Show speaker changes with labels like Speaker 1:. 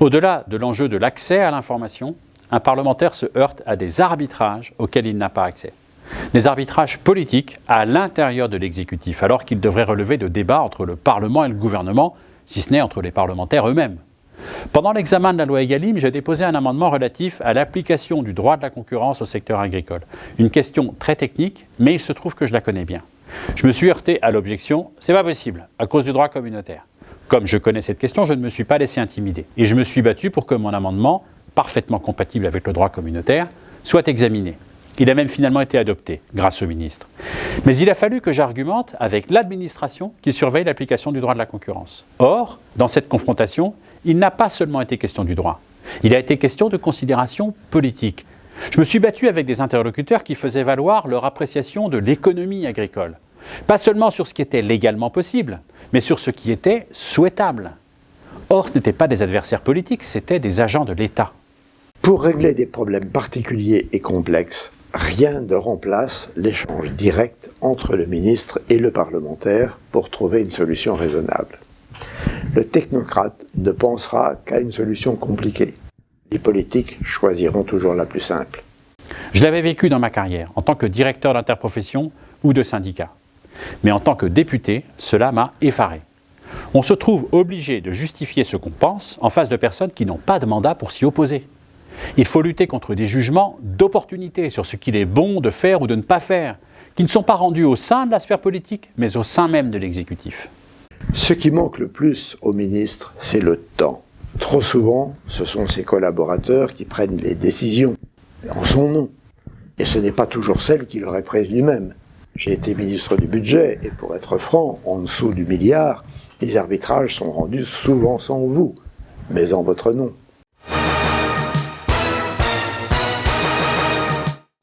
Speaker 1: Au-delà de l'enjeu de l'accès à l'information, un parlementaire se heurte à des arbitrages auxquels il n'a pas accès. Des arbitrages politiques à l'intérieur de l'exécutif, alors qu'ils devraient relever de débats entre le Parlement et le gouvernement, si ce n'est entre les parlementaires eux-mêmes. Pendant l'examen de la loi Egalim, j'ai déposé un amendement relatif à l'application du droit de la concurrence au secteur agricole. Une question très technique, mais il se trouve que je la connais bien. Je me suis heurté à l'objection « c'est pas possible, à cause du droit communautaire ». Comme je connais cette question, je ne me suis pas laissé intimider. Et je me suis battu pour que mon amendement, parfaitement compatible avec le droit communautaire, soit examiné. Il a même finalement été adopté, grâce au ministre. Mais il a fallu que j'argumente avec l'administration qui surveille l'application du droit de la concurrence. Or, dans cette confrontation, il n'a pas seulement été question du droit. Il a été question de considérations politiques. Je me suis battu avec des interlocuteurs qui faisaient valoir leur appréciation de l'économie agricole. Pas seulement sur ce qui était légalement possible, mais sur ce qui était souhaitable. Or, ce n'étaient pas des adversaires politiques, c'étaient des agents de l'État.
Speaker 2: Pour régler des problèmes particuliers et complexes, rien ne remplace l'échange direct entre le ministre et le parlementaire pour trouver une solution raisonnable. Le technocrate ne pensera qu'à une solution compliquée. Les politiques choisiront toujours la plus simple.
Speaker 1: Je l'avais vécu dans ma carrière, en tant que directeur d'interprofession ou de syndicat. Mais en tant que député, cela m'a effaré. On se trouve obligé de justifier ce qu'on pense en face de personnes qui n'ont pas de mandat pour s'y opposer. Il faut lutter contre des jugements d'opportunité sur ce qu'il est bon de faire ou de ne pas faire, qui ne sont pas rendus au sein de la sphère politique, mais au sein même de l'exécutif.
Speaker 2: Ce qui manque le plus au ministre, c'est le temps. Trop souvent, ce sont ses collaborateurs qui prennent les décisions en son nom. Et ce n'est pas toujours celles qu'il aurait prises lui-même. J'ai été ministre du budget, et pour être franc, en dessous du milliard, les arbitrages sont rendus souvent sans vous, mais en votre nom.